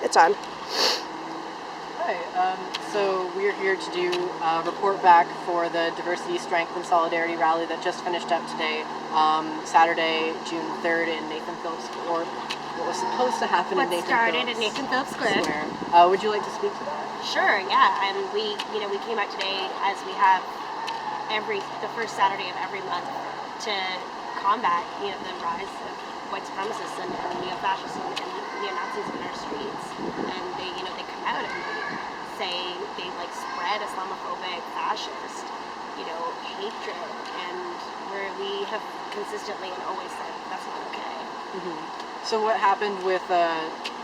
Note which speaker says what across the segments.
Speaker 1: It's on.
Speaker 2: Hi, so we're here to do a report back for the Diversity, Strength, and Solidarity rally that just finished up today, Saturday, June 3rd in Nathan Phillips Square. What was supposed to happen in Nathan Phillips
Speaker 1: Square.
Speaker 2: Would you like to speak to that?
Speaker 3: Sure, yeah, and we came out today as we have the first Saturday of every month to combat, the rise of white supremacists and neo-fascism and neo-Nazis in our streets. And they come out and they spread Islamophobic, fascist, hatred, and where we have consistently and always said that's not okay.
Speaker 2: Mm-hmm. So what happened with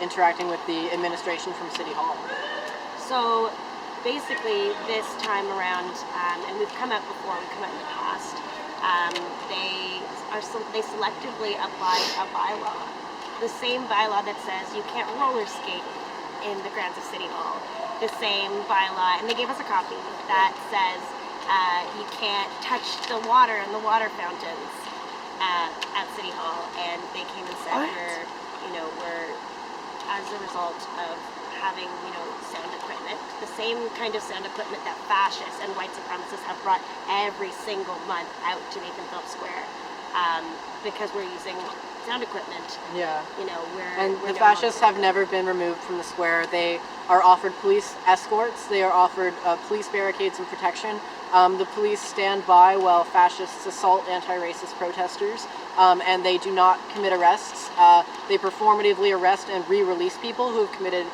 Speaker 2: interacting with the administration from City Hall?
Speaker 3: So basically this time around, and we've come out before, we've come out in the past, they selectively applied a bylaw, the same bylaw that says you can't roller skate in the grounds of City Hall, the same bylaw, and they gave us a copy that says you can't touch the water in the water fountains at City Hall, and they came and said we're as a result of having sound equipment, the same kind of sound equipment that fascists and white supremacists have brought every single month out to Nathan Phillips Square, because we're using sound equipment.
Speaker 2: Yeah.
Speaker 3: And
Speaker 2: the fascists have never been removed from the square. They are offered police escorts. They are offered police barricades and protection. The police stand by while fascists assault anti-racist protesters, and they do not commit arrests. They performatively arrest and re-release people who have committed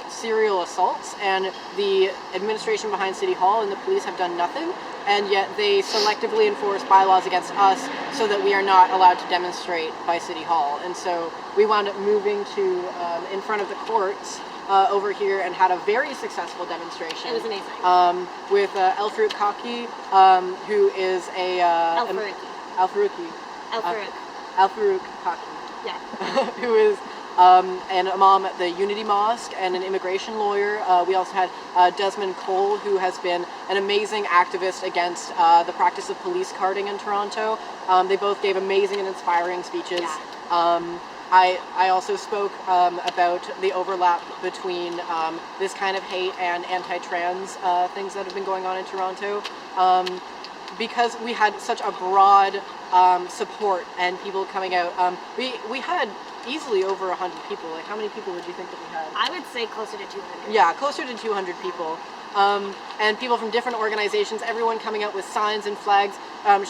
Speaker 2: serial assaults, and the administration behind City Hall and the police have done nothing, and yet they selectively enforce bylaws against us so that we are not allowed to demonstrate by City Hall. And so we wound up moving to in front of the courts over here and had a very successful demonstration.
Speaker 3: It was amazing.
Speaker 2: With El Farouk Kaki, who is a...
Speaker 3: El Farouki.
Speaker 2: El Farouk Kaki.
Speaker 3: Yeah.
Speaker 2: Who is an imam at the Unity Mosque and an immigration lawyer. We also had Desmond Cole, who has been an amazing activist against the practice of police carding in Toronto. They both gave amazing and inspiring speeches.
Speaker 3: Yeah.
Speaker 2: I also spoke about the overlap between this kind of hate and anti-trans things that have been going on in Toronto. Because we had such a broad support and people coming out. We had easily over 100 people. Like, how many people would you think that we had?
Speaker 3: I would say closer to 200.
Speaker 2: Yeah, closer to 200 people. And people from different organizations, everyone coming out with signs and flags,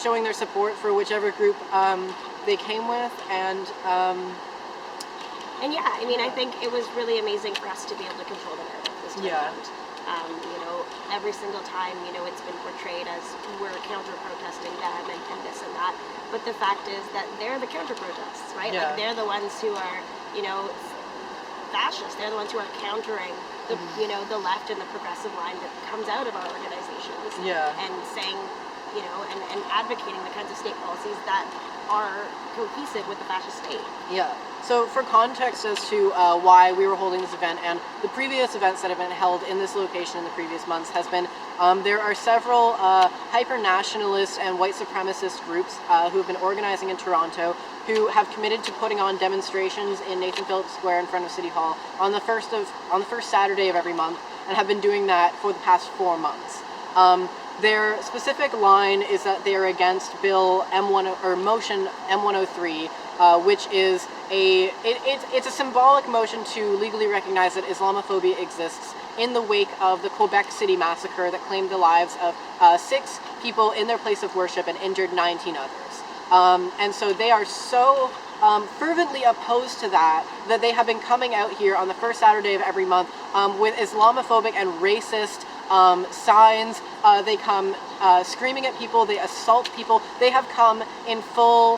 Speaker 2: showing their support for whichever group they came with. And
Speaker 3: yeah, I think it was really amazing for us to be able to control the narrative this time around. Every single time, it's been portrayed as we're counter-protesting them and this and that. But the fact is that they're the counter-protests, right?
Speaker 2: Yeah.
Speaker 3: Like, they're the ones who are, fascists. They're the ones who are countering the, the left and the progressive line that comes out of our organizations.
Speaker 2: Yeah.
Speaker 3: And saying, and advocating the kinds of state policies that are cohesive with the fascist state.
Speaker 2: Yeah. So for context as to why we were holding this event and the previous events that have been held in this location in the previous months has been there are several hyper-nationalist and white supremacist groups who have been organizing in Toronto who have committed to putting on demonstrations in Nathan Phillips Square in front of City Hall on the first Saturday of every month, and have been doing that for the past 4 months. Their specific line is that they are against Bill Motion M103, which is it's a symbolic motion to legally recognize that Islamophobia exists in the wake of the Quebec City massacre that claimed the lives of 6 people in their place of worship and injured 19 others. And so they are so fervently opposed to that they have been coming out here on the first Saturday of every month with Islamophobic and racist signs. They come screaming at people, they assault people. They have come in full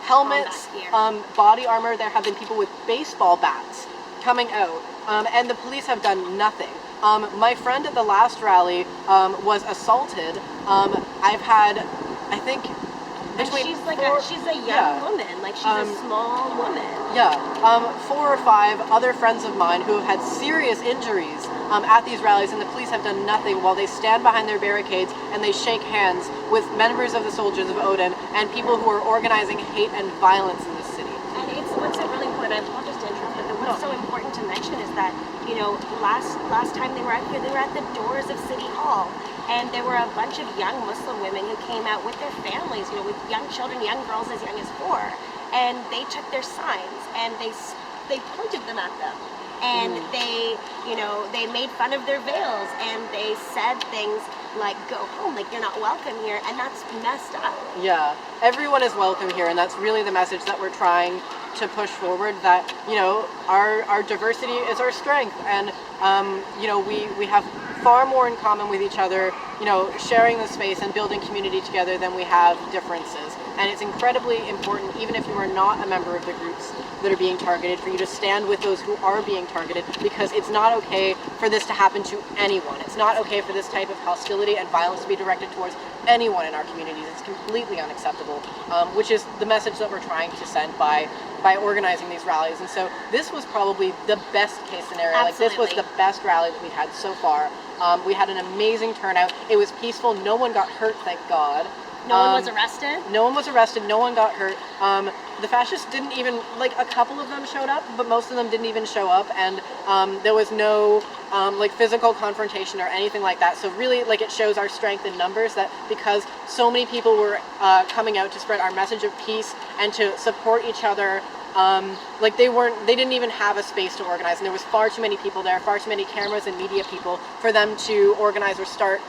Speaker 2: helmets, body armor. There have been people with baseball bats coming out, and the police have done nothing. My friend at the last rally was assaulted. I've had, I think, between
Speaker 3: she's a young woman, she's a small woman.
Speaker 2: Yeah, 4 or 5 other friends of mine who have had serious injuries at these rallies, and the police have done nothing while they stand behind their barricades and they shake hands with members of the Soldiers of Odin and people who are organizing hate and violence in this city.
Speaker 3: And what's really important, I apologize to interrupt, but what's so important to mention is that, last time they were out here, they were at the doors of City Hall, and there were a bunch of young Muslim women who came out with their families, with young children, young girls as young as 4, and they took their signs and they pointed them at them. And they made fun of their veils, and they said things like, go home, like you're not welcome here, and that's messed up.
Speaker 2: Yeah, everyone is welcome here, and that's really the message that we're trying to push forward, that, our diversity is our strength, and, we have far more in common with each other, sharing the space and building community together than we have differences. And it's incredibly important, even if you are not a member of the groups that are being targeted, for you to stand with those who are being targeted, because it's not okay for this to happen to anyone. It's not okay for this type of hostility and violence to be directed towards anyone in our communities. It's completely unacceptable, which is the message that we're trying to send by organizing these rallies. And so this was probably the best case scenario.
Speaker 3: Absolutely.
Speaker 2: Like, this was the best rally that we've had so far. We had an amazing turnout. It was peaceful. No one got hurt, thank God.
Speaker 3: No one was arrested?
Speaker 2: No one was arrested. No one got hurt. The fascists didn't even, a couple of them showed up, but most of them didn't even show up. And there was no, physical confrontation or anything like that. So really, it shows our strength in numbers, that because so many people were coming out to spread our message of peace and to support each other, they didn't even have a space to organize. And there was far too many people there, far too many cameras and media people for them to organize or start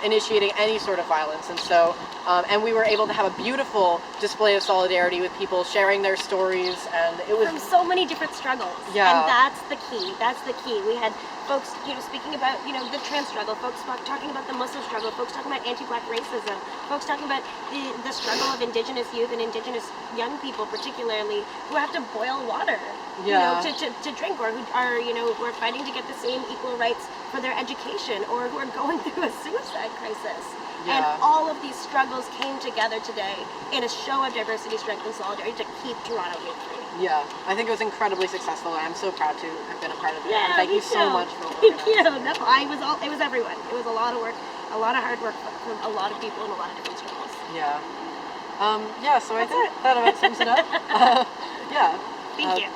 Speaker 2: initiating any sort of violence. And so, and we were able to have a beautiful display of solidarity with people sharing their stories, and it was
Speaker 3: from so many different struggles.
Speaker 2: Yeah.
Speaker 3: And that's the key. That's the key. We had folks, speaking about, the trans struggle, folks talking about the Muslim struggle, folks talking about anti-Black racism, folks talking about the struggle of Indigenous youth and Indigenous young people, particularly, who have to boil water, to drink, or who are fighting to get the same equal rights for their education, or who are going through a suicide crisis.
Speaker 2: Yeah.
Speaker 3: And all of these struggles came together today in a show of diversity, strength, and solidarity to keep Toronto hate-free.
Speaker 2: Yeah, I think it was incredibly successful, and I'm so proud to have been a part of it.
Speaker 3: Yeah,
Speaker 2: and thank
Speaker 3: me
Speaker 2: you so
Speaker 3: too.
Speaker 2: much for
Speaker 3: Thank you.
Speaker 2: organizing.
Speaker 3: No, it was everyone. It was a lot of work, a lot of hard work from a lot of people in a lot of different struggles.
Speaker 2: Yeah. So I think that about sums it up. Yeah.
Speaker 3: Thank you.